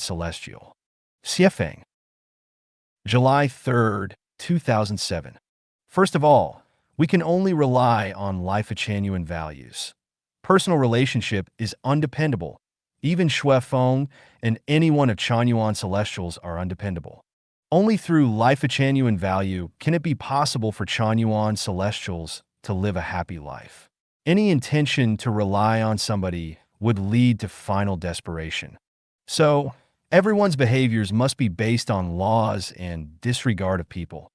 Celestial. Xiefeng. July 3rd, 2007. First of all, we can only rely on life of Chanyuan values. Personal relationship is undependable. Even Xue Feng and any one of Chanyuan Celestials are undependable. Only through life of Chanyuan value can it be possible for Chanyuan Celestials to live a happy life. Any intention to rely on somebody would lead to final desperation. So, everyone's behaviors must be based on laws and disregard of people.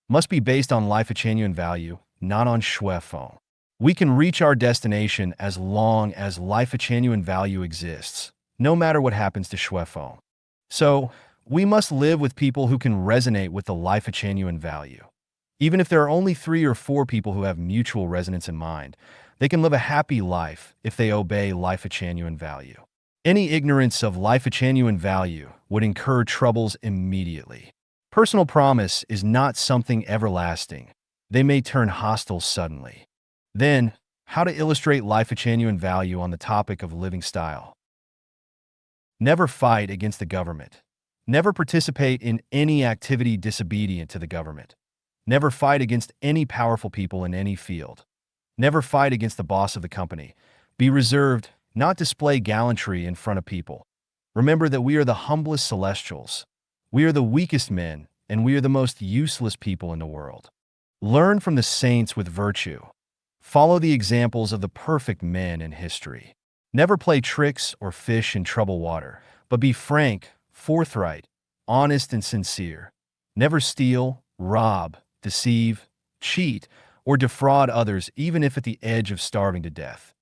Must be based on life of Chanyuan value, not on Xue Feng. We can reach our destination as long as life of Chanyuan value exists, no matter what happens to Xue Feng. So, we must live with people who can resonate with the life of Chanyuan value. Even if there are only 3 or 4 people who have mutual resonance in mind, they can live a happy life if they obey life of Chanyuan value. Any ignorance of life of Chanyuan value would incur troubles immediately. Personal promise is not something everlasting. They may turn hostile suddenly. Then, how to illustrate life of Chanyuan value on the topic of living style. Never fight against the government. Never participate in any activity disobedient to the government. Never fight against any powerful people in any field. Never fight against the boss of the company. Be reserved, not display gallantry in front of people. Remember that we are the humblest celestials. We are the weakest men, and we are the most useless people in the world. Learn from the saints with virtue. Follow the examples of the perfect men in history. Never play tricks or fish in troubled water, but be frank, forthright, honest, and sincere. Never steal, rob, deceive, cheat, or defraud others even if at the edge of starving to death.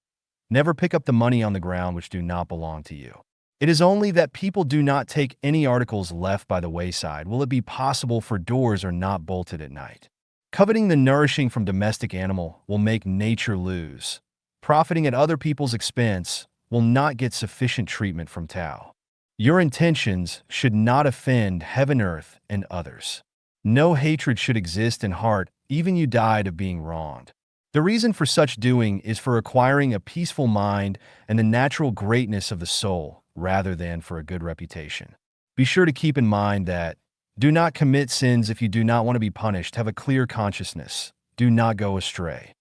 Never pick up the money on the ground which do not belong to you. It is only that people do not take any articles left by the wayside will it be possible for doors are not bolted at night. Coveting the nourishing from domestic animal will make nature lose. Profiting at other people's expense will not get sufficient treatment from Tao. Your intentions should not offend heaven, earth, and others. No hatred should exist in heart, even you died of being wronged. The reason for such doing is for acquiring a peaceful mind and the natural greatness of the soul, rather than for a good reputation. Be sure to keep in mind that do not commit sins if you do not want to be punished. Have a clear consciousness. Do not go astray.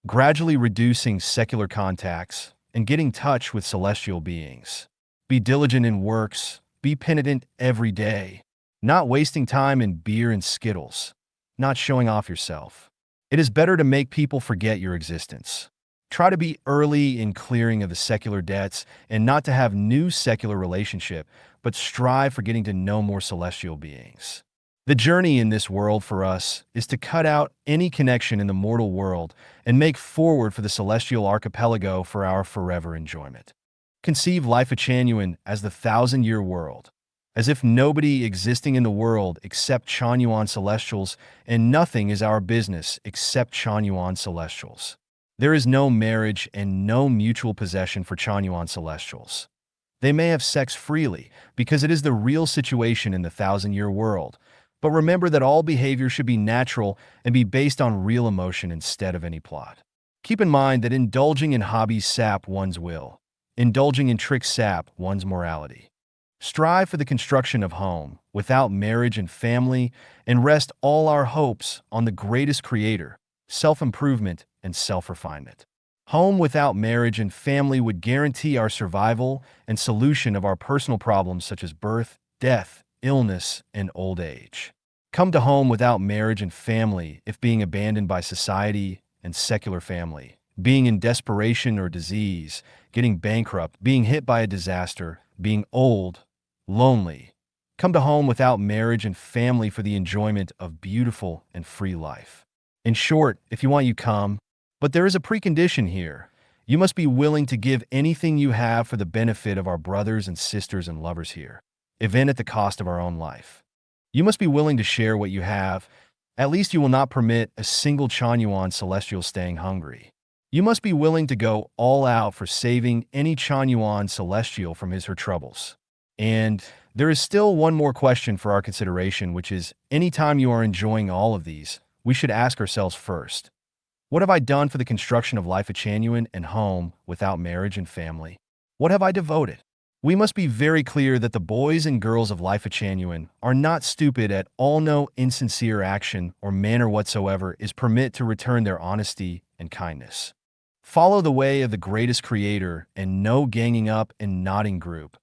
Gradually reducing secular contacts and getting in touch with celestial beings. Be diligent in works. Be penitent every day. Not wasting time in beer and skittles. Not showing off yourself. It is better to make people forget your existence. Try to be early in clearing of the secular debts and not to have new secular relationship, but strive for getting to know more celestial beings. The journey in this world for us is to cut out any connection in the mortal world and make forward for the celestial archipelago for our forever enjoyment. Conceive life of Chanyuan as the 1,000-year world, as if nobody existing in the world except Chanyuan Celestials, and nothing is our business except Chanyuan Celestials. There is no marriage and no mutual possession for Chanyuan Celestials. They may have sex freely, because it is the real situation in the 1,000-year world, but remember that all behavior should be natural and be based on real emotion instead of any plot. Keep in mind that indulging in hobbies sap one's will. Indulging in tricks sap one's morality. Strive for the construction of home without marriage and family, and rest all our hopes on the greatest creator, self-improvement and self-refinement. Home without marriage and family would guarantee our survival and solution of our personal problems such as birth, death, illness, and old age. Come to home without marriage and family if being abandoned by society and secular family, being in desperation or disease, getting bankrupt, being hit by a disaster, being old, lonely. Come to home without marriage and family for the enjoyment of beautiful and free life. In short, if you want, you come, but there is a precondition here. You must be willing to give anything you have for the benefit of our brothers and sisters and lovers here, even at the cost of our own life. You must be willing to share what you have. At least you will not permit a single Chanyuan Celestial staying hungry. You must be willing to go all out for saving any Chanyuan Celestial from his or her troubles. And there is still one more question for our consideration, which is, anytime you are enjoying all of these, we should ask ourselves first, what have I done for the construction of life at Chanyuan and home without marriage and family? What have I devoted? We must be very clear that the boys and girls of life of Chanyuan are not stupid at all. No insincere action or manner whatsoever is permit to return their honesty and kindness. Follow the way of the greatest creator and no ganging up and nodding group.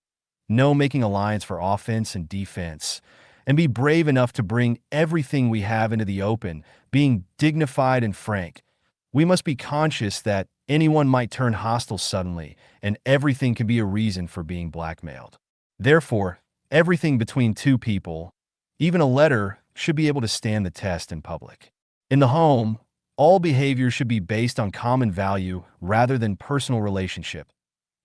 No making alliance for offense and defense. And be brave enough to bring everything we have into the open, being dignified and frank. We must be conscious that anyone might turn hostile suddenly, and everything can be a reason for being blackmailed. Therefore, everything between two people, even a letter, should be able to stand the test in public. In the home, all behavior should be based on common value rather than personal relationship.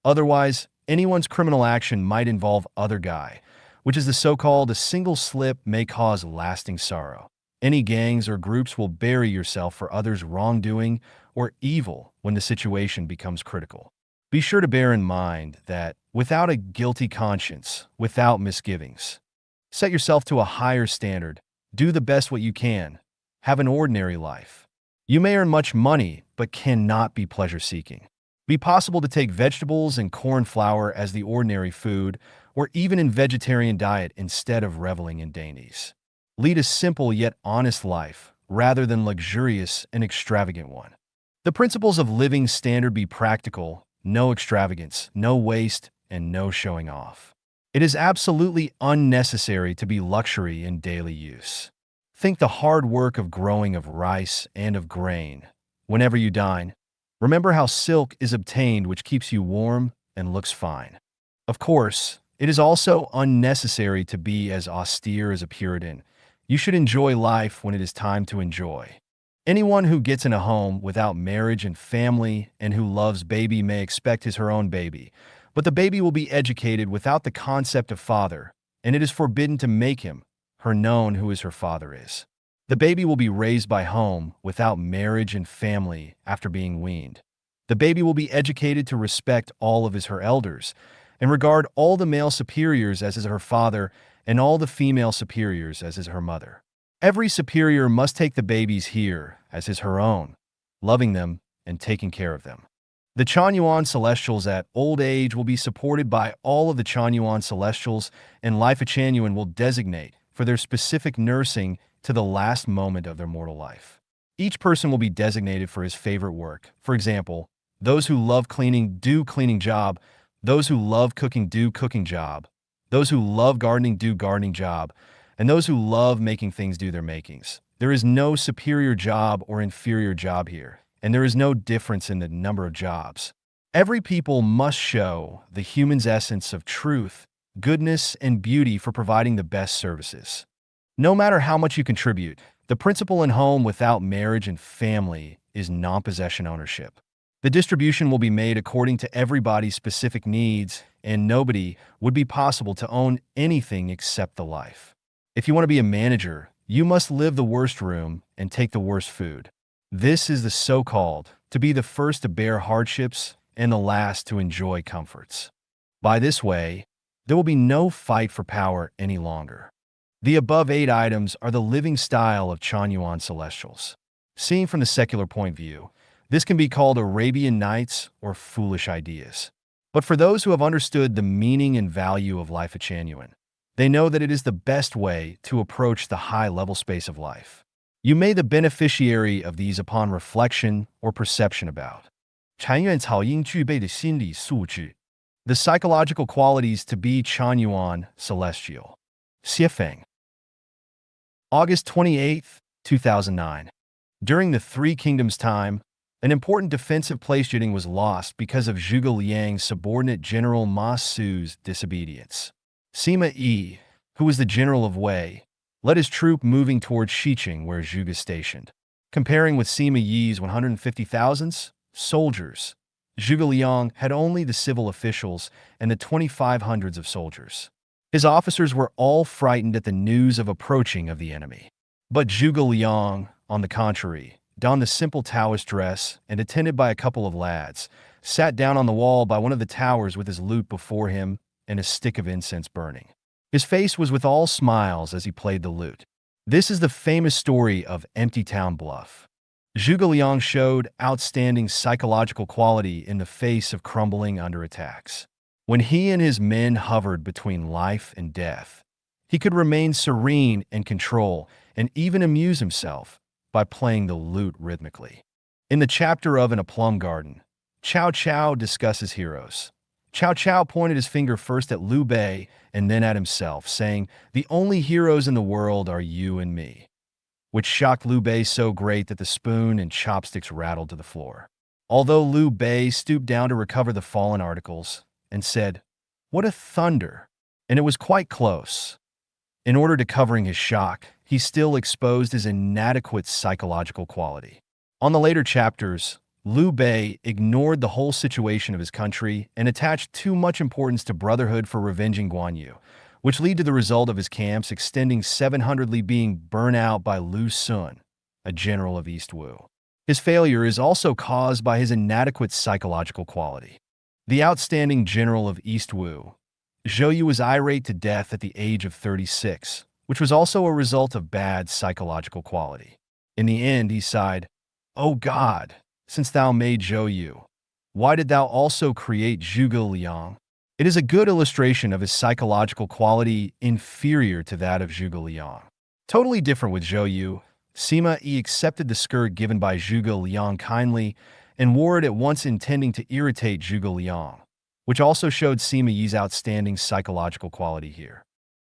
Otherwise, anyone's criminal action might involve other guy, which is the so-called a single slip may cause lasting sorrow. Any gangs or groups will bury yourself for others' wrongdoing or evil when the situation becomes critical. Be sure to bear in mind that without a guilty conscience, without misgivings, set yourself to a higher standard, do the best what you can, have an ordinary life. You may earn much money, but cannot be pleasure-seeking. Be possible to take vegetables and corn flour as the ordinary food, or even in vegetarian diet instead of reveling in dainties. Lead a simple yet honest life, rather than luxurious and extravagant one. The principles of living standard be practical, no extravagance, no waste, and no showing off. It is absolutely unnecessary to be luxury in daily use. Think the hard work of growing of rice and of grain. Whenever you dine, remember how silk is obtained which keeps you warm and looks fine. Of course, it is also unnecessary to be as austere as a Puritan. You should enjoy life when it is time to enjoy. Anyone who gets in a home without marriage and family and who loves baby may expect his her own baby, but the baby will be educated without the concept of father, and it is forbidden to make him, her known who is her father is. The baby will be raised by home without marriage and family after being weaned. The baby will be educated to respect all of his her elders and regard all the male superiors as is her father and all the female superiors as is her mother. Every superior must take the babies here as is her own, loving them and taking care of them. The Chanyuan Celestials at old age will be supported by all of the Chanyuan Celestials, and Life of Chanyuan will designate for their specific nursing to the last moment of their mortal life. Each person will be designated for his favorite work. For example, those who love cleaning do cleaning job, those who love cooking do cooking job, those who love gardening do gardening job, and those who love making things do their makings. There is no superior job or inferior job here, and there is no difference in the number of jobs. Every people must show the human's essence of truth, goodness, and beauty for providing the best services. No matter how much you contribute, the principle in home without marriage and family is non-possession ownership. The distribution will be made according to everybody's specific needs, and nobody would be possible to own anything except the life. If you want to be a manager, you must live the worst room and take the worst food. This is the so-called to be the first to bear hardships and the last to enjoy comforts. By this way, there will be no fight for power any longer. The above 8 items are the living style of Chanyuan Celestials. Seen from the secular point of view, this can be called Arabian Nights or foolish ideas. But for those who have understood the meaning and value of life at Chanyuan, they know that it is the best way to approach the high-level space of life. You may be the beneficiary of these upon reflection or perception about. 禅院草应具备的心理素质 The psychological qualities to be Chanyuan Celestial. Xiefeng. August 28, 2009. During the Three Kingdoms time, an important defensive place was lost because of Zhuge Liang's subordinate General Ma Su's disobedience. Sima Yi, who was the general of Wei, led his troop moving towards Xiqing where Zhuge is stationed. Comparing with Sima Yi's 150,000 soldiers, Zhuge Liang had only the civil officials and the 2,500 of soldiers. His officers were all frightened at the news of approaching of the enemy. But Zhuge Liang, on the contrary, donned the simple Taoist dress and, attended by a couple of lads, sat down on the wall by one of the towers with his lute before him and a stick of incense burning. His face was with all smiles as he played the lute. This is the famous story of Empty Town Bluff. Zhuge Liang showed outstanding psychological quality in the face of crumbling under attacks. When he and his men hovered between life and death, he could remain serene and control and even amuse himself by playing the lute rhythmically. In the chapter of In a Plum Garden, Cao Cao discusses heroes. Cao Cao pointed his finger first at Liu Bei and then at himself, saying, "The only heroes in the world are you and me," which shocked Liu Bei so great that the spoon and chopsticks rattled to the floor. Although Liu Bei stooped down to recover the fallen articles and said, "What a thunder!" And it was quite close. In order to covering his shock, he still exposed his inadequate psychological quality. On the later chapters, Liu Bei ignored the whole situation of his country and attached too much importance to brotherhood for revenging Guan Yu, which led to the result of his camps extending 700 li being burnt out by Lu Sun, a general of East Wu. His failure is also caused by his inadequate psychological quality. The outstanding general of East Wu, Zhou Yu, was irate to death at the age of 36, which was also a result of bad psychological quality. In the end, he sighed, "O God, since thou made Zhou Yu, why did thou also create Zhuge Liang?" It is a good illustration of his psychological quality inferior to that of Zhuge Liang. Totally different with Zhou Yu, Sima Yi accepted the skirt given by Zhuge Liang kindly and wore it at once, intending to irritate Zhuge Liang, which also showed Sima Yi's outstanding psychological quality here.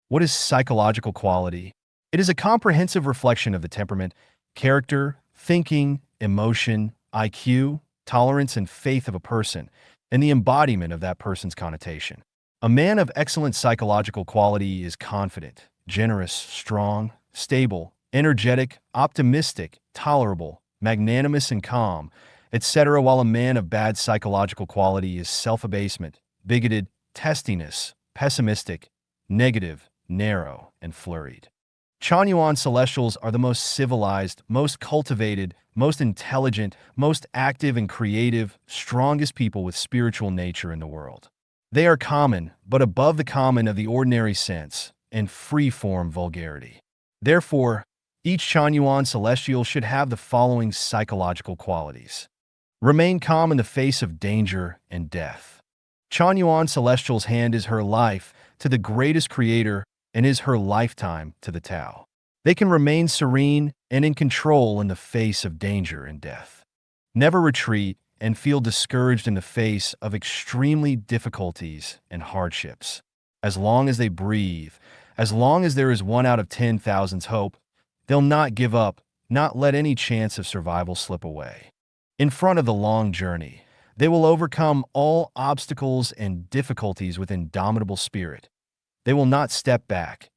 What is psychological quality? It is a comprehensive reflection of the temperament, character, thinking, emotion, IQ, tolerance, and faith of a person, and the embodiment of that person's connotation. A man of excellent psychological quality is confident, generous, strong, stable, energetic, optimistic, tolerable, magnanimous, and calm, etc., while a man of bad psychological quality is self-abasement, bigoted, testiness, pessimistic, negative, narrow, and flurried. Chanyuan Celestials are the most civilized, most cultivated, most intelligent, most active and creative, strongest people with spiritual nature in the world. They are common, but above the common of the ordinary sense, and free-form vulgarity. Therefore, each Chanyuan Celestial should have the following psychological qualities. Remain calm in the face of danger and death. Chanyuan Celestial's hand is her life to the greatest creator and is her lifetime to the Tao. They can remain serene and in control in the face of danger and death. Never retreat and feel discouraged in the face of extremely difficulties and hardships. As long as they breathe, as long as there is 1 out of 10,000's hope, they'll not give up, not let any chance of survival slip away. In front of the long journey, they will overcome all obstacles and difficulties with indomitable spirit. They will not step back.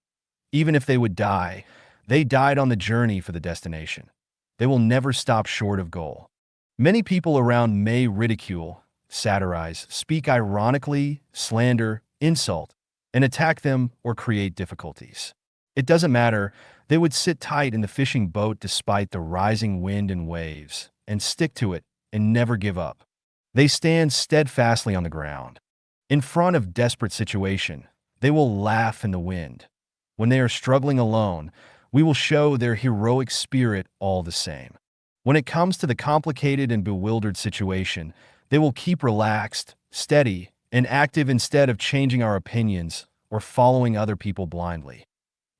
Even if they would die, they died on the journey for the destination. They will never stop short of goal. Many people around may ridicule, satirize, speak ironically, slander, insult, and attack them or create difficulties. It doesn't matter, they would sit tight in the fishing boat despite the rising wind and waves, and stick to it and never give up. They stand steadfastly on the ground. In front of desperate situation, they will laugh in the wind. When they are struggling alone, we will show their heroic spirit all the same. When it comes to the complicated and bewildered situation, they will keep relaxed, steady, and active instead of changing our opinions or following other people blindly.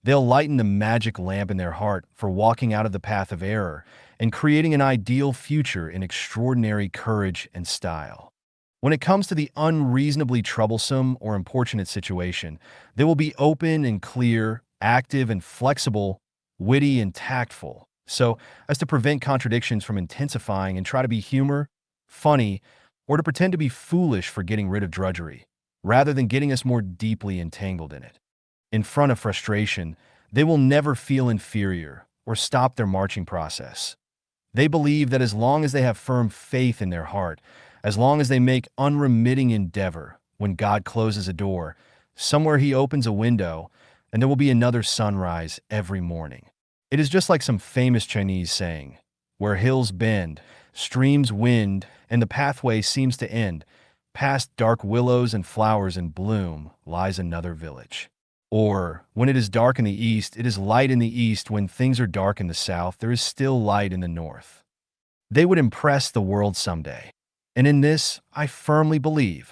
They'll lighten the magic lamp in their heart for walking out of the path of error and creating an ideal future in extraordinary courage and style. When it comes to the unreasonably troublesome or importunate situation, they will be open and clear, active and flexible, witty and tactful, so as to prevent contradictions from intensifying and try to be humor, funny, or to pretend to be foolish for getting rid of drudgery, rather than getting us more deeply entangled in it. In front of frustration, they will never feel inferior or stop their marching process. They believe that as long as they have firm faith in their heart, as long as they make unremitting endeavor, when God closes a door, somewhere he opens a window, and there will be another sunrise every morning. It is just like some famous Chinese saying, "Where hills bend, streams wind, and the pathway seems to end, past dark willows and flowers in bloom lies another village." Or, when it is dark in the east, it is light in the east. When things are dark in the south, there is still light in the north. They would impress the world someday. And in this, I firmly believe.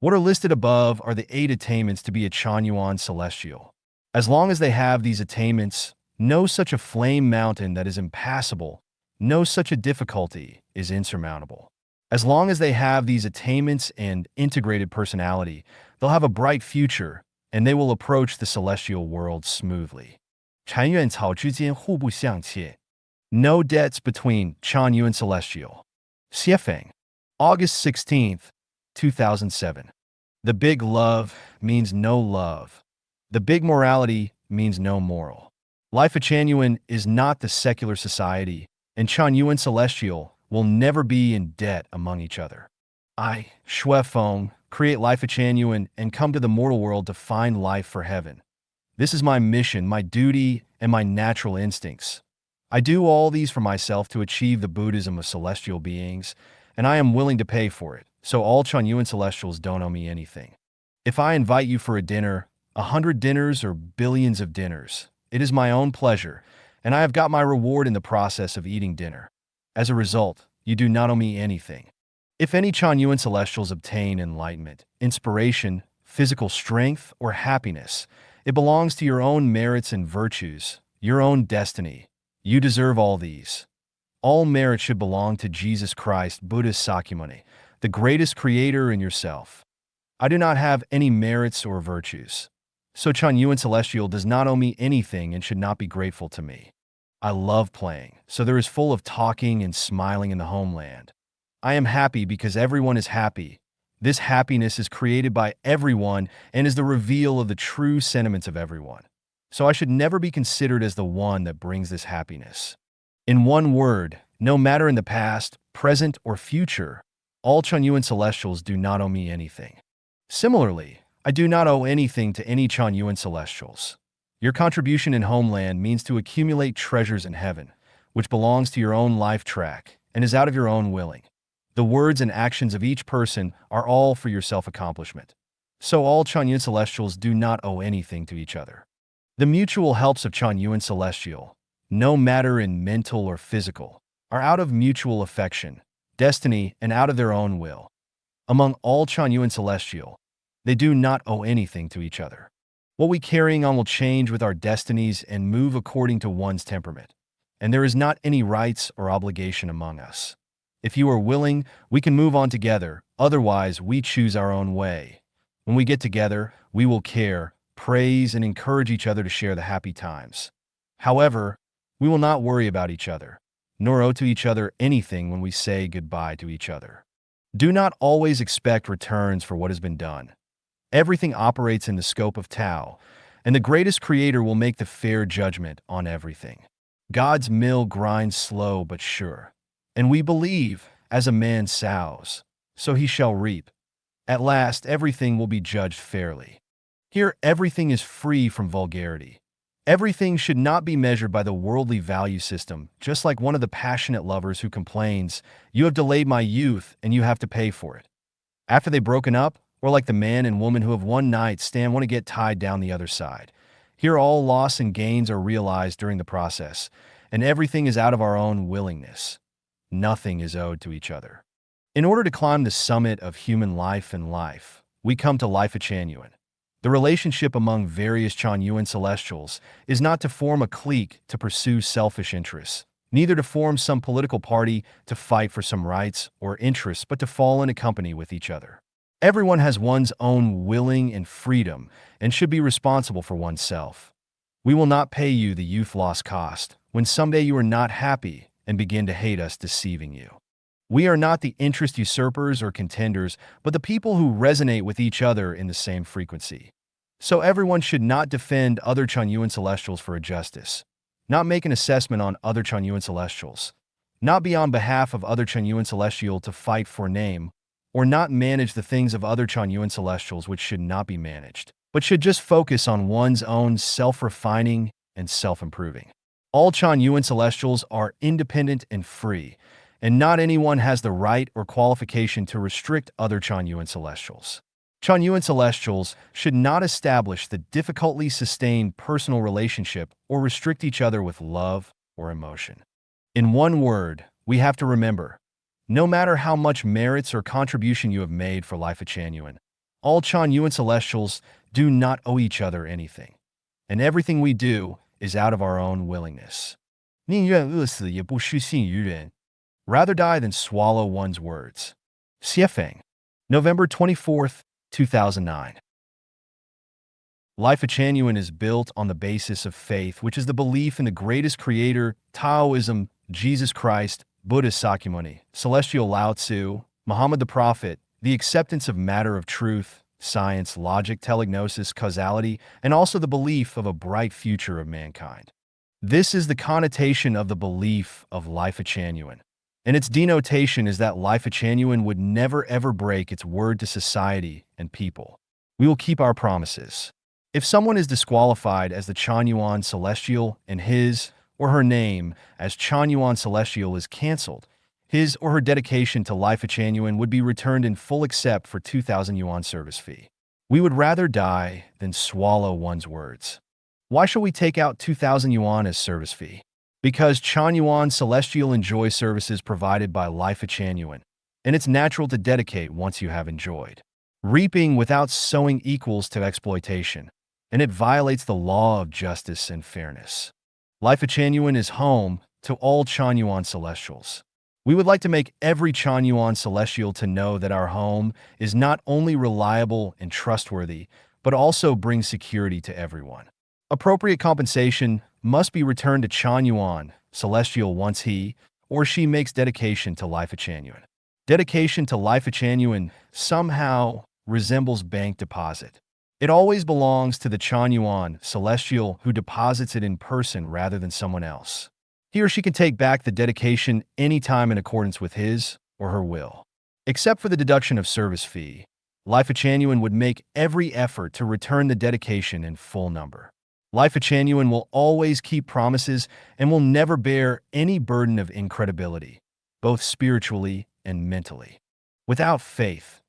What are listed above are the 8 attainments to be a Chanyuan Celestial. As long as they have these attainments, no such a flame mountain that is impassable, no such a difficulty is insurmountable. As long as they have these attainments and integrated personality, they'll have a bright future, and they will approach the celestial world smoothly. 禅院草之间互不相欠. No debts between Chanyuan Celestial. Xiefeng. August 16th, 2007. The big love means no love. The big morality means no moral. Life of Chanyuan is not the secular society, and Chanyuan Celestial will never be in debt among each other. I, Shui Feng, create life of Chanyuan and come to the mortal world to find life for heaven. This is my mission, my duty, and my natural instincts. I do all these for myself to achieve the Buddhism of celestial beings, and I am willing to pay for it, so all Chanyuan Celestials don't owe me anything. If I invite you for a dinner, 100 dinners or billions of dinners, it is my own pleasure, and I have got my reward in the process of eating dinner. As a result, you do not owe me anything. If any Chanyuan Celestials obtain enlightenment, inspiration, physical strength, or happiness, it belongs to your own merits and virtues, your own destiny. You deserve all these. All merit should belong to Jesus Christ, Buddha Sakyamuni, the greatest creator in yourself. I do not have any merits or virtues. So Chanyuan Celestial does not owe me anything and should not be grateful to me. I love playing, so there is full of talking and smiling in the homeland. I am happy because everyone is happy. This happiness is created by everyone and is the reveal of the true sentiments of everyone. So I should never be considered as the one that brings this happiness. In one word, no matter in the past, present, or future, all Chanyuan Celestials do not owe me anything. Similarly, I do not owe anything to any Chanyuan Celestials. Your contribution in homeland means to accumulate treasures in heaven, which belongs to your own life track and is out of your own willing. The words and actions of each person are all for your self-accomplishment. So all Chanyuan Celestials do not owe anything to each other. The mutual helps of Chanyuan Celestial, no matter in mental or physical, are out of mutual affection, destiny, and out of their own will. Among all Chanyuan Celestial, they do not owe anything to each other. What we carrying on will change with our destinies and move according to one's temperament, and there is not any rights or obligation among us. If you are willing, we can move on together, otherwise we choose our own way. When we get together, we will care, praise, and encourage each other to share the happy times. However, we will not worry about each other, nor owe to each other anything when we say goodbye to each other. Do not always expect returns for what has been done. Everything operates in the scope of Tao, and the greatest creator will make the fair judgment on everything. God's mill grinds slow but sure, and we believe, as a man sows, so he shall reap. At last, everything will be judged fairly. Here, everything is free from vulgarity. Everything should not be measured by the worldly value system, just like one of the passionate lovers who complains, "You have delayed my youth, and you have to pay for it." After they've broken up, or like the man and woman who have one night stand want to get tied down the other side. Here all loss and gains are realized during the process, and everything is out of our own willingness. Nothing is owed to each other. In order to climb the summit of human life and life, we come to life of Chanyuan. The relationship among various Chanyuan Celestials is not to form a clique to pursue selfish interests, neither to form some political party to fight for some rights or interests, but to fall in a company with each other. Everyone has one's own willing and freedom and should be responsible for oneself. We will not pay you the youth loss cost when someday you are not happy and begin to hate us deceiving you. We are not the interest usurpers or contenders, but the people who resonate with each other in the same frequency. So everyone should not defend other Chanyuan Celestials for injustice, not make an assessment on other Chanyuan Celestials, not be on behalf of other Chanyuan Celestial to fight for name, or not manage the things of other Chanyuan Celestials which should not be managed, but should just focus on one's own self-refining and self-improving. All Chanyuan Celestials are independent and free, and not anyone has the right or qualification to restrict other Chanyuan Celestials. Chanyuan Celestials should not establish the difficultly sustained personal relationship or restrict each other with love or emotion. In one word, we have to remember, no matter how much merits or contribution you have made for life of Chanyuan, All Chanyuan Celestials do not owe each other anything, and everything we do is out of our own willingness. 宁愿饿死也不虚信于人. Rather die than swallow one's words. Xiefeng, November 24th, 2009. Life of Chanyuan is built on the basis of faith, which is the belief in the greatest creator, Taoism, Jesus Christ, Buddha Sakyamuni, Celestial Lao Tzu, Muhammad the Prophet, the acceptance of matter of truth, science, logic, telegnosis, causality, and also the belief of a bright future of mankind. This is the connotation of the belief of Life of Chanyuan, and its denotation is that Life of Chanyuan would never ever break its word to society and people. We will keep our promises. If someone is disqualified as the Chanyuan Celestial and his or her name as Chanyuan Celestial is canceled, his or her dedication to Life of Chanyuan would be returned in full except for 2,000 yuan service fee. We would rather die than swallow one's words. Why shall we take out 2,000 yuan as service fee? Because Chanyuan Celestial enjoys services provided by Life of Chanyuan, and it's natural to dedicate once you have enjoyed. Reaping without sowing equals to exploitation, and it violates the law of justice and fairness. Life of Chanyuan is home to all Chanyuan Celestials. We would like to make every Chanyuan Celestial to know that our home is not only reliable and trustworthy, but also brings security to everyone. Appropriate compensation must be returned to Chanyuan Celestial once he or she makes dedication to Life of Chanyuan. Dedication to Life of Chanyuan somehow resembles bank deposit. It always belongs to the Chanyuan Celestial who deposits it in person rather than someone else. He or she can take back the dedication anytime in accordance with his or her will. Except for the deduction of service fee, Life of Chanyuan would make every effort to return the dedication in full number. Life of Chanyuan will always keep promises and will never bear any burden of incredibility, both spiritually and mentally. Without faith,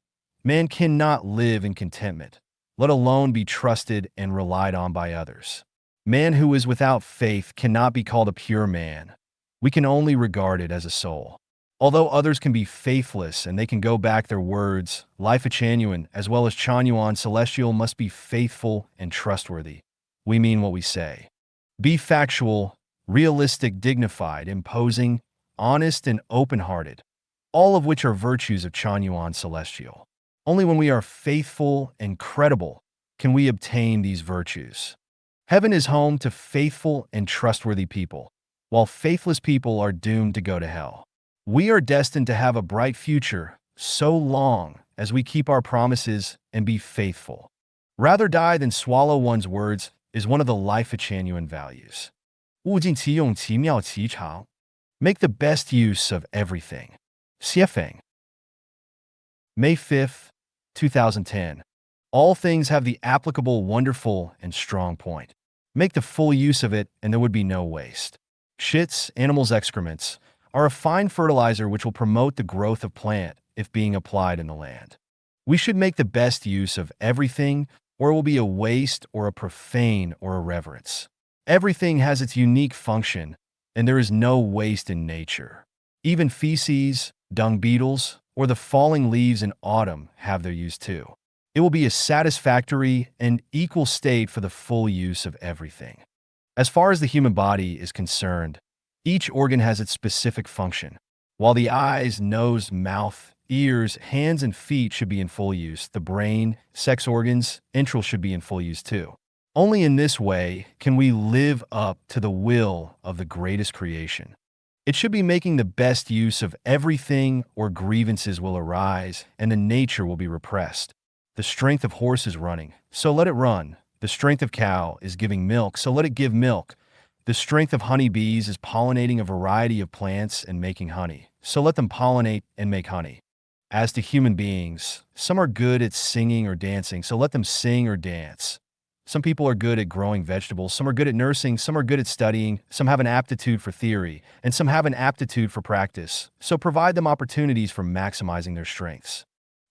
man cannot live in contentment, let alone be trusted and relied on by others. Man who is without faith cannot be called a pure man. We can only regard it as a soul. Although others can be faithless and they can go back their words, Life of Chanyuan as well as Chanyuan Celestial must be faithful and trustworthy. We mean what we say. Be factual, realistic, dignified, imposing, honest, and open-hearted, all of which are virtues of Chanyuan Celestial. Only when we are faithful and credible can we obtain these virtues. Heaven is home to faithful and trustworthy people, while faithless people are doomed to go to hell. We are destined to have a bright future so long as we keep our promises and be faithful. Rather die than swallow one's words is one of the Life of Chanyuan values. 物尽其用其妙其长. Make the best use of everything. Xiefeng. May 5th, 2010. All things have the applicable, wonderful, and strong point. Make the full use of it, and there would be no waste. Shits, animals' excrements, are a fine fertilizer which will promote the growth of plant if being applied in the land. We should make the best use of everything, or it will be a waste or a profane or irreverence. Everything has its unique function, and there is no waste in nature. Even feces, dung beetles, or the falling leaves in autumn have their use too. It will be a satisfactory and equal state for the full use of everything. As far as the human body is concerned, each organ has its specific function. While the eyes, nose, mouth, ears, hands, and feet should be in full use, the brain, sex organs, entrails should be in full use too. Only in this way can we live up to the will of the greatest creation. It should be making the best use of everything, or grievances will arise, and the nature will be repressed. The strength of horse is running, so let it run. The strength of cow is giving milk, so let it give milk. The strength of honeybees is pollinating a variety of plants and making honey, so let them pollinate and make honey. As to human beings, some are good at singing or dancing, so let them sing or dance. Some people are good at growing vegetables, some are good at nursing, some are good at studying, some have an aptitude for theory, and some have an aptitude for practice, so provide them opportunities for maximizing their strengths.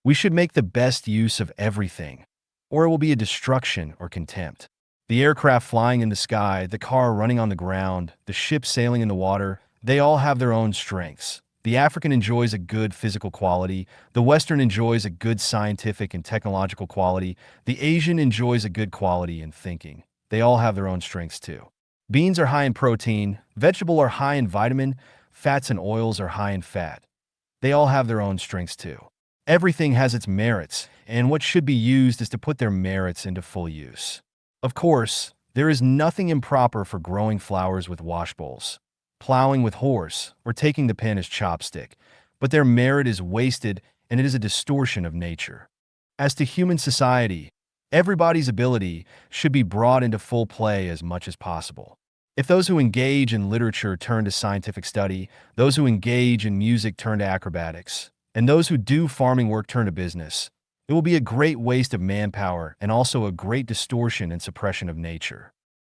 We should make the best use of everything, or it will be a destruction or contempt. The aircraft flying in the sky, the car running on the ground, the ship sailing in the water, they all have their own strengths, The African enjoys a good physical quality. The Western enjoys a good scientific and technological quality. The Asian enjoys a good quality in thinking. They all have their own strengths too. Beans are high in protein. Vegetables are high in vitamin. Fats and oils are high in fat. They all have their own strengths too. Everything has its merits, and what should be used is to put their merits into full use. Of course, there is nothing improper for growing flowers with washbowls, plowing with horse, or taking the pen as chopstick, but their merit is wasted and it is a distortion of nature. As to human society, everybody's ability should be brought into full play as much as possible. If those who engage in literature turn to scientific study, those who engage in music turn to acrobatics, and those who do farming work turn to business, it will be a great waste of manpower and also a great distortion and suppression of nature.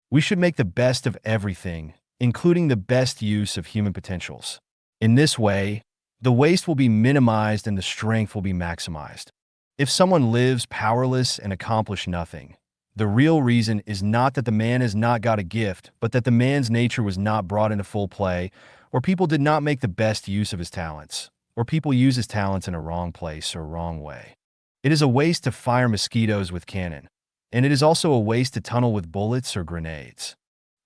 We should make the best of everything, including the best use of human potentials. In this way, the waste will be minimized and the strength will be maximized. If someone lives powerless and accomplish nothing, the real reason is not that the man has not got a gift, but that the man's nature was not brought into full play, or people did not make the best use of his talents, or people use his talents in a wrong place or wrong way. It is a waste to fire mosquitoes with cannon, and it is also a waste to tunnel with bullets or grenades.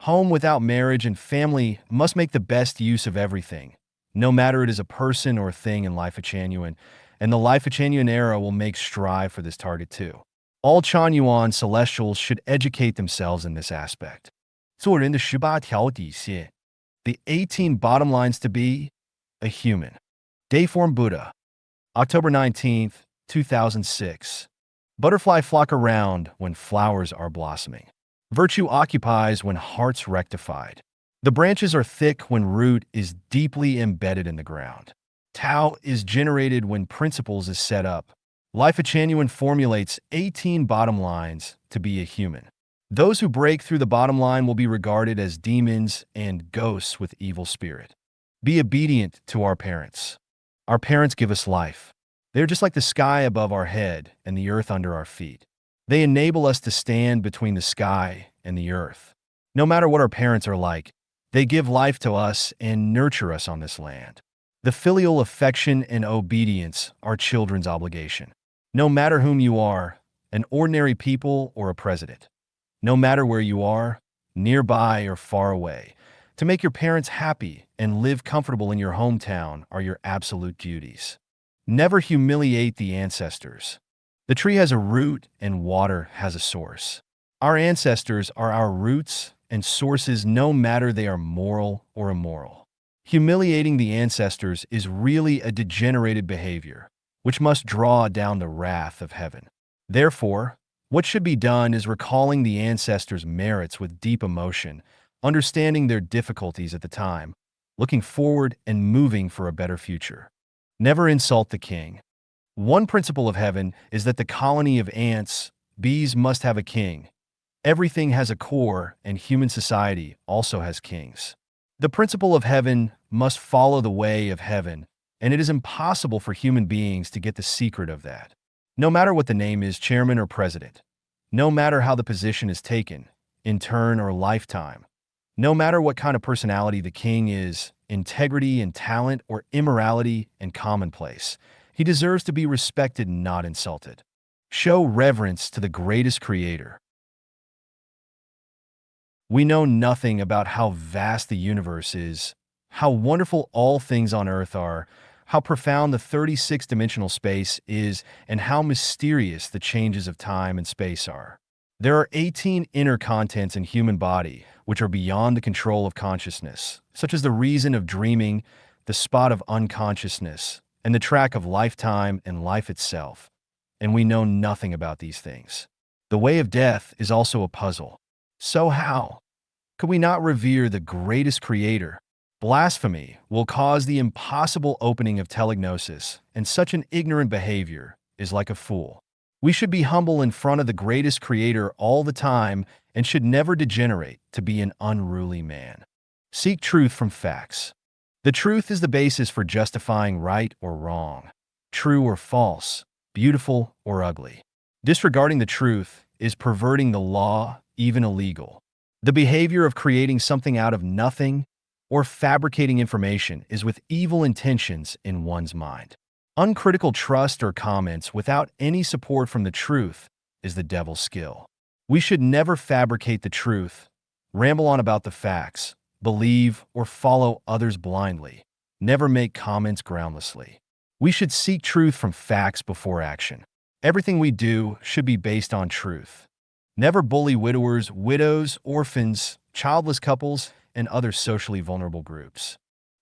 Home without marriage and family must make the best use of everything, no matter it is a person or a thing in Life of Chanyuan, and the Life of Chanyuan era will make strive for this target too. All Chanyuan Celestials should educate themselves in this aspect. 做人的18条底线. The 18 bottom lines to be a human. Dayform Buddha. October 19th, 2006. Butterfly flock around when flowers are blossoming. Virtue occupies when hearts rectified. The branches are thick when root is deeply embedded in the ground. Tao is generated when principles is set up. Life of Chanyuan formulates 18 bottom lines to be a human. Those who break through the bottom line will be regarded as demons and ghosts with evil spirit. Be obedient to our parents. Our parents give us life. They are just like the sky above our head and the earth under our feet. They enable us to stand between the sky and the earth. No matter what our parents are like, they give life to us and nurture us on this land. The filial affection and obedience are children's obligation. No matter whom you are, an ordinary people or a president. No matter where you are, nearby or far away, to make your parents happy and live comfortable in your hometown are your absolute duties. Never humiliate the ancestors. The tree has a root and water has a source. Our ancestors are our roots and sources no matter they are moral or immoral. Humiliating the ancestors is really a degenerated behavior, which must draw down the wrath of heaven. Therefore, what should be done is recalling the ancestors' merits with deep emotion, understanding their difficulties at the time, looking forward and moving for a better future. Never insult the king. One principle of heaven is that the colony of ants, bees must have a king. Everything has a core, and human society also has kings. The principle of heaven must follow the way of heaven, and it is impossible for human beings to get the secret of that. No matter what the name is, chairman or president, no matter how the position is taken, in turn or lifetime, no matter what kind of personality the king is, integrity and talent or immorality and commonplace, he deserves to be respected and not insulted. Show reverence to the greatest creator. We know nothing about how vast the universe is, how wonderful all things on earth are, how profound the 36-dimensional space is, and how mysterious the changes of time and space are. There are 18 inner contents in human body which are beyond the control of consciousness, such as the reason of dreaming, the spot of unconsciousness, and the track of lifetime and life itself. And we know nothing about these things. The way of death is also a puzzle. So how could we not revere the greatest creator? Blasphemy will cause the impossible opening of telegnosis, and such an ignorant behavior is like a fool. We should be humble in front of the greatest creator all the time and should never degenerate to be an unruly man. Seek truth from facts. The truth is the basis for justifying right or wrong, true or false, beautiful or ugly. Disregarding the truth is perverting the law, even illegal. The behavior of creating something out of nothing or fabricating information is with evil intentions in one's mind. Uncritical trust or comments without any support from the truth is the devil's skill. We should never fabricate the truth, ramble on about the facts, believe or follow others blindly, never make comments groundlessly. We should seek truth from facts before action. Everything we do should be based on truth. Never bully widowers, widows, orphans, childless couples, and other socially vulnerable groups.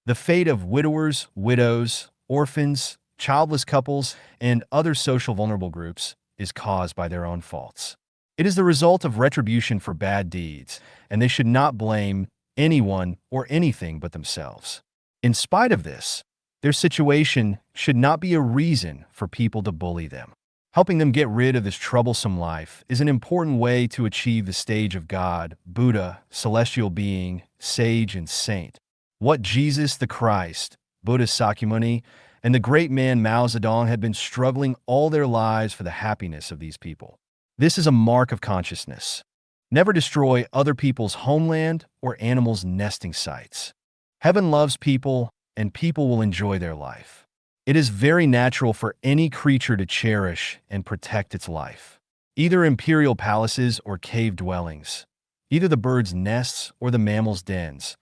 The fate of widowers, widows, orphans, childless couples, and other social vulnerable groups is caused by their own faults. It is the result of retribution for bad deeds, and they should not blame anyone or anything but themselves. In spite of this, their situation should not be a reason for people to bully them. Helping them get rid of this troublesome life is an important way to achieve the stage of God, Buddha, celestial being, sage, and saint. What Jesus the Christ, Buddha Sakyamuni, and the great man Mao Zedong had been struggling all their lives for the happiness of these people. This is a mark of consciousness. Never destroy other people's homeland or animals' nesting sites. Heaven loves people, and people will enjoy their life. It is very natural for any creature to cherish and protect its life. Either imperial palaces or cave dwellings, either the birds' nests or the mammals' dens.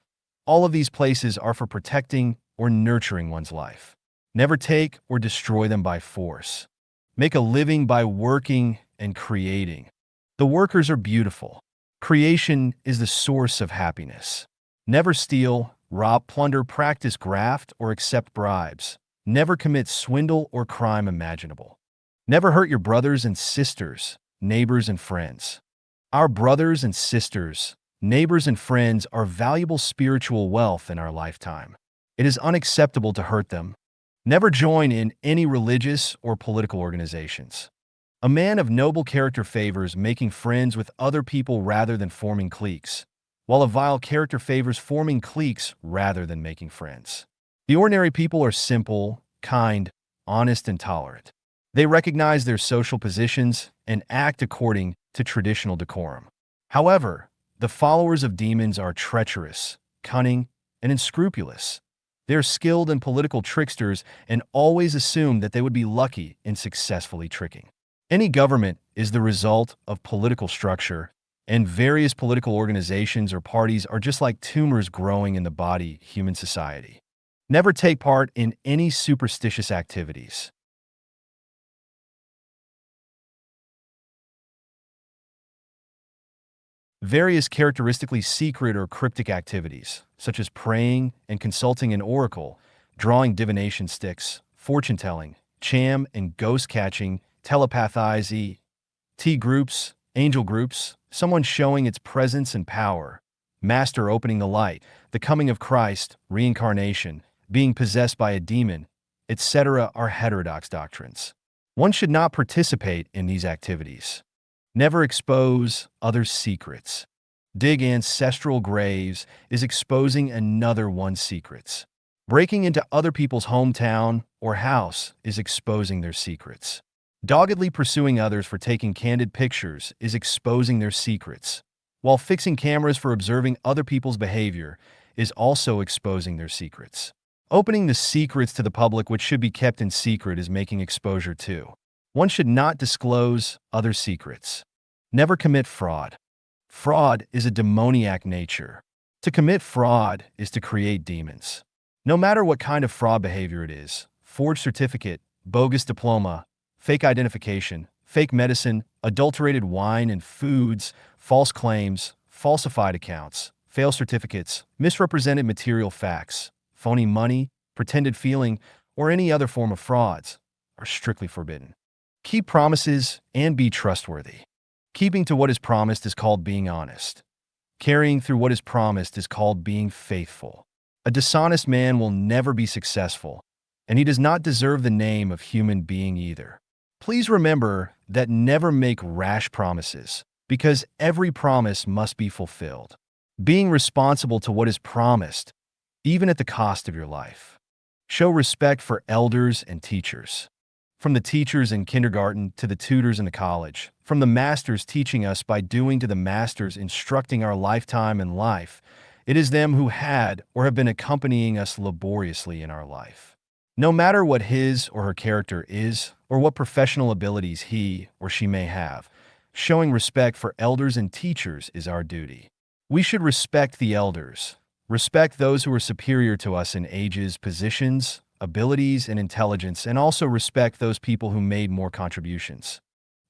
All of these places are for protecting or nurturing one's life. Never take or destroy them by force. Make a living by working and creating. The workers are beautiful. Creation is the source of happiness. Never steal, rob, plunder, practice graft, or accept bribes. Never commit swindle or crime imaginable. Never hurt your brothers and sisters, neighbors and friends. Our brothers and sisters, neighbors and friends are valuable spiritual wealth in our lifetime. It is unacceptable to hurt them. Never join in any religious or political organizations. A man of noble character favors making friends with other people rather than forming cliques, while a vile character favors forming cliques rather than making friends. The ordinary people are simple, kind, honest, and tolerant. They recognize their social positions and act according to traditional decorum. However, the followers of demons are treacherous, cunning, and unscrupulous. They are skilled and political tricksters and always assume that they would be lucky in successfully tricking. Any government is the result of political structure, and various political organizations or parties are just like tumors growing in the body human society. Never take part in any superstitious activities. Various characteristically secret or cryptic activities, such as praying and consulting an oracle, drawing divination sticks, fortune-telling, cham and ghost-catching, telepathize, groups, angel groups, someone showing its presence and power, master opening the light, the coming of Christ, reincarnation, being possessed by a demon, etc. are heterodox doctrines. One should not participate in these activities. Never expose others' secrets. Dig ancestral graves is exposing another one's secrets. Breaking into other people's hometown or house is exposing their secrets. Doggedly pursuing others for taking candid pictures is exposing their secrets, while fixing cameras for observing other people's behavior is also exposing their secrets. Opening the secrets to the public which should be kept in secret is making exposure too. One should not disclose other secrets. Never commit fraud. Fraud is a demoniac nature. To commit fraud is to create demons. No matter what kind of fraud behavior it is, forged certificate, bogus diploma, fake identification, fake medicine, adulterated wine and foods, false claims, falsified accounts, failed certificates, misrepresented material facts, phony money, pretended feeling, or any other form of frauds are strictly forbidden. Keep promises and be trustworthy. Keeping to what is promised is called being honest. Carrying through what is promised is called being faithful. A dishonest man will never be successful, and he does not deserve the name of human being either. Please remember that never make rash promises, because every promise must be fulfilled. Being responsible to what is promised, even at the cost of your life. Show respect for elders and teachers. From the teachers in kindergarten to the tutors in the college, from the masters teaching us by doing to the masters instructing our lifetime and life, It is them who had or have been accompanying us laboriously in our life. No matter what his or her character is, or what professional abilities he or she may have, showing respect for elders and teachers is our duty. We should respect the elders, respect those who are superior to us in ages, positions, abilities, and intelligence, and also respect those people who made more contributions.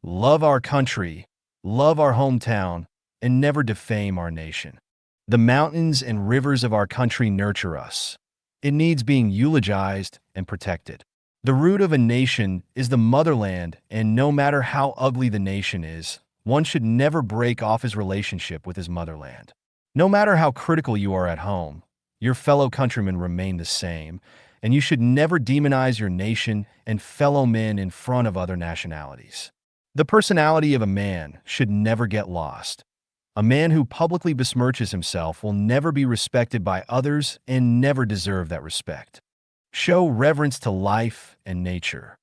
Love our country, love our hometown, and never defame our nation. The mountains and rivers of our country nurture us. It needs being eulogized and protected. The root of a nation is the motherland, and no matter how ugly the nation is, one should never break off his relationship with his motherland. No matter how critical you are at home, your fellow countrymen remain the same, and you should never demonize your nation and fellow men in front of other nationalities. The personality of a man should never get lost. A man who publicly besmirches himself will never be respected by others and never deserve that respect. Show reverence to life and nature.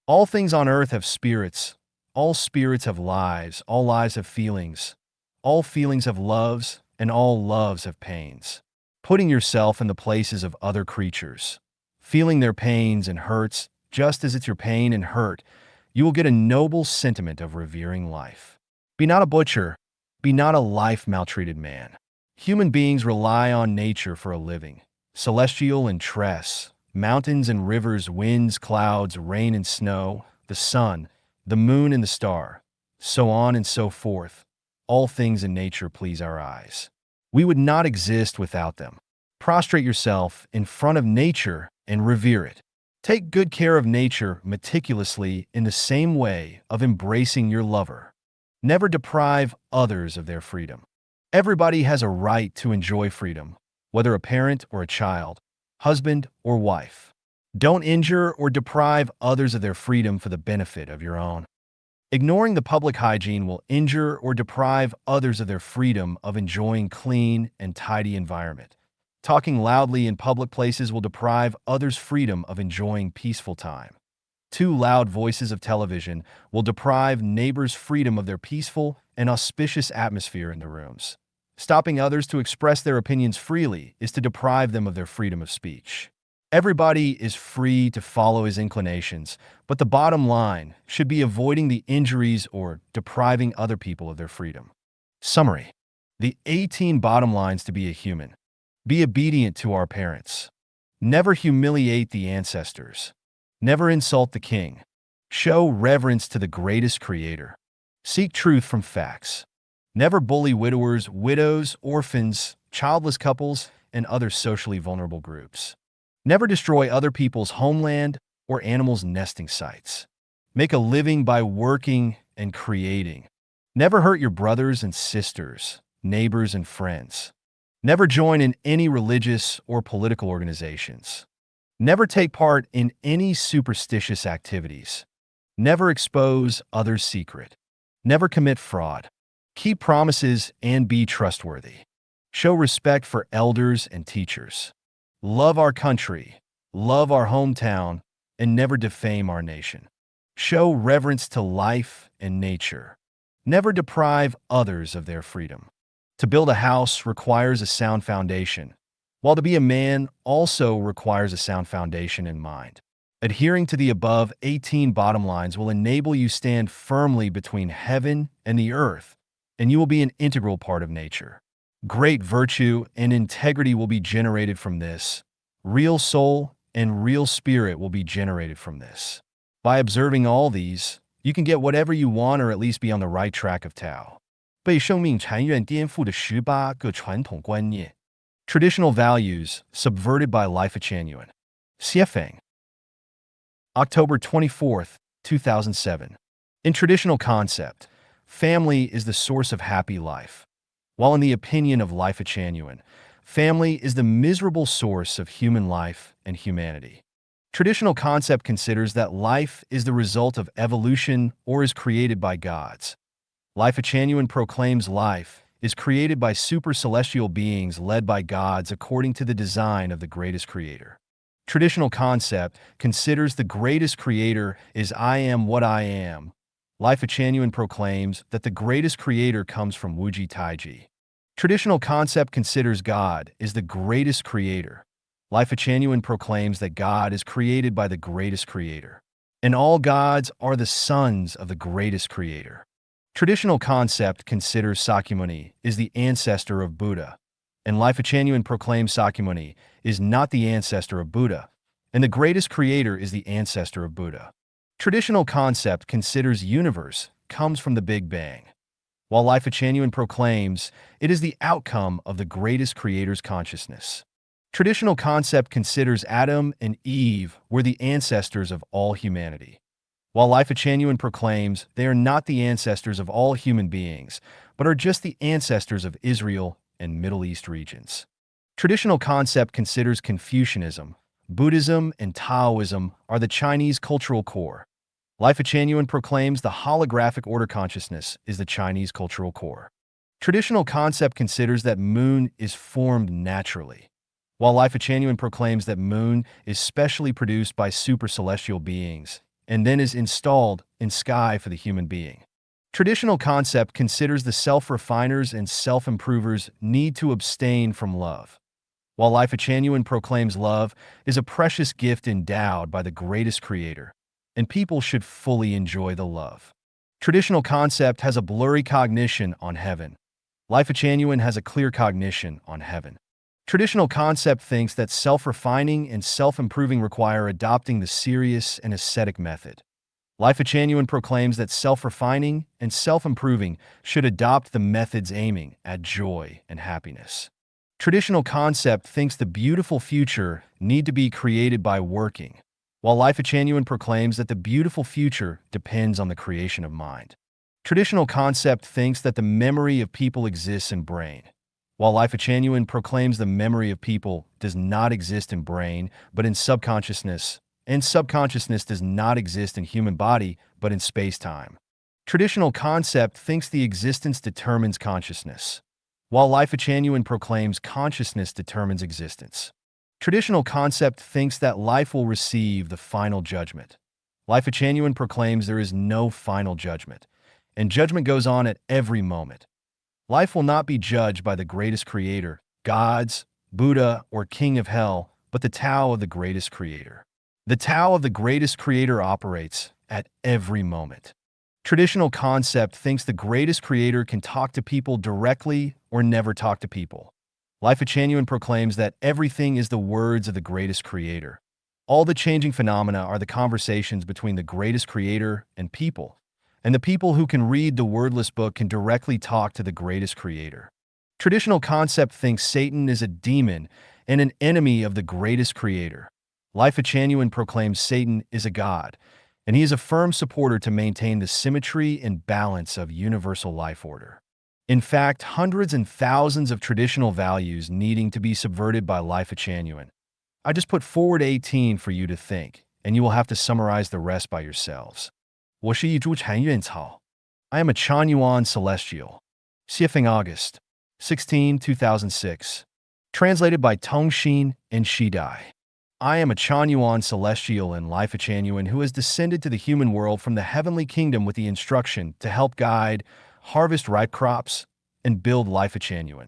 All things on earth have spirits. All spirits have lives. All lives have feelings. All feelings have loves, and all loves have pains. Putting yourself in the places of other creatures, feeling their pains and hurts, just as it's your pain and hurt, you will get a noble sentiment of revering life. Be not a butcher. Be not a life-maltreated man. Human beings rely on nature for a living. Celestial and tress, mountains and rivers, winds, clouds, rain and snow, the sun, the moon and the star, so on and so forth. All things in nature please our eyes. We would not exist without them. Prostrate yourself in front of nature and revere it. Take good care of nature meticulously in the same way of embracing your lover. Never deprive others of their freedom. Everybody has a right to enjoy freedom, whether a parent or a child, husband or wife. Don't injure or deprive others of their freedom for the benefit of your own. Ignoring the public hygiene will injure or deprive others of their freedom of enjoying clean and tidy environment. Talking loudly in public places will deprive others' freedom of enjoying peaceful time. Too loud voices of television will deprive neighbors' freedom of their peaceful and auspicious atmosphere in their rooms. Stopping others to express their opinions freely is to deprive them of their freedom of speech. Everybody is free to follow his inclinations, but the bottom line should be avoiding the injuries or depriving other people of their freedom. Summary: the 18 bottom lines to be a human. Be obedient to our parents. Never humiliate the ancestors. Never insult the king. Show reverence to the greatest creator. Seek truth from facts. Never bully widowers, widows, orphans, childless couples, and other socially vulnerable groups. Never destroy other people's homeland or animals' nesting sites. Make a living by working and creating. Never hurt your brothers and sisters, neighbors and friends. Never join in any religious or political organizations. Never take part in any superstitious activities. Never expose others' secret. Never commit fraud. Keep promises and be trustworthy. Show respect for elders and teachers. Love our country, love our hometown, and never defame our nation. Show reverence to life and nature. Never deprive others of their freedom. To build a house requires a sound foundation, while to be a man also requires a sound foundation in mind. Adhering to the above 18 bottom lines will enable you stand firmly between heaven and the earth, and you will be an integral part of nature. Great virtue and integrity will be generated from this. Real soul and real spirit will be generated from this. By observing all these, you can get whatever you want or at least be on the right track of Tao. 被生命禅院颠覆的18个传统观念 Traditional values subverted by life at Chanyuan. Xiefeng. October 24th, 2007. In traditional concept, family is the source of happy life. While in the opinion of life at Chanyuan, family is the miserable source of human life and humanity. Traditional concept considers that life is the result of evolution or is created by gods. Life at Chanyuan proclaims life is created by super celestial beings led by gods according to the design of the greatest creator. Traditional concept considers the greatest creator is I am what I am. Life at Chanyuan proclaims that the greatest creator comes from Wuji Taiji. Traditional concept considers God is the greatest creator. Life of Chanyuan proclaims that God is created by the greatest creator, and all gods are the sons of the greatest creator. Traditional concept considers Sakyamuni is the ancestor of Buddha, and Life of Chanyuan proclaims Sakyamuni is not the ancestor of Buddha, and the greatest creator is the ancestor of Buddha. Traditional concept considers universe comes from the Big Bang, while Life of Chanyuan proclaims it is the outcome of the greatest creator's consciousness. Traditional concept considers Adam and Eve were the ancestors of all humanity, while Life of Chanyuan proclaims they are not the ancestors of all human beings, but are just the ancestors of Israel and Middle East regions. Traditional concept considers Confucianism, Buddhism, and Taoism are the Chinese cultural core. Life of Chanyuan proclaims the holographic order consciousness is the Chinese cultural core. Traditional concept considers that moon is formed naturally, while Life of Chanyuan proclaims that moon is specially produced by super celestial beings and then is installed in sky for the human being. Traditional concept considers the self-refiners and self-improvers need to abstain from love, while Life of Chanyuan proclaims love is a precious gift endowed by the greatest creator, and people should fully enjoy the love. Traditional concept has a blurry cognition on heaven. Life of Chanyuan has a clear cognition on heaven. Traditional concept thinks that self-refining and self-improving require adopting the serious and ascetic method. Life of Chanyuan proclaims that self-refining and self-improving should adopt the methods aiming at joy and happiness. Traditional concept thinks the beautiful future need to be created by working, while Life of Chanyuan proclaims that the beautiful future depends on the creation of mind. Traditional concept thinks that the memory of people exists in brain, while Life of Chanyuan proclaims the memory of people does not exist in brain, but in subconsciousness, and subconsciousness does not exist in human body, but in space-time. Traditional concept thinks the existence determines consciousness, while Life of Chanyuan proclaims consciousness determines existence. Traditional concept thinks that life will receive the final judgment. Life of Chanyuan proclaims there is no final judgment, and judgment goes on at every moment. Life will not be judged by the greatest creator, gods, Buddha, or king of hell, but the Tao of the greatest creator. The Tao of the greatest creator operates at every moment. Traditional concept thinks the greatest creator can talk to people directly or never talk to people. Life of Chanyuan proclaims that everything is the words of the greatest creator. All the changing phenomena are the conversations between the greatest creator and people, and the people who can read the wordless book can directly talk to the greatest creator. Traditional concept thinks Satan is a demon and an enemy of the greatest creator. Life of Chanyuan proclaims Satan is a god, and he is a firm supporter to maintain the symmetry and balance of universal life order. In fact, hundreds and thousands of traditional values needing to be subverted by Life of Chanyuan. I just put forward 18 for you to think, and you will have to summarize the rest by yourselves. 我是一株禅院草. I am a Chanyuan Celestial. Xiefeng August 16, 2006. Translated by Tongxin and Shidai. I am a Chanyuan Celestial in Life of Chanyuan who has descended to the human world from the heavenly kingdom with the instruction to help guide, harvest ripe crops, and build Life of Chanyuan.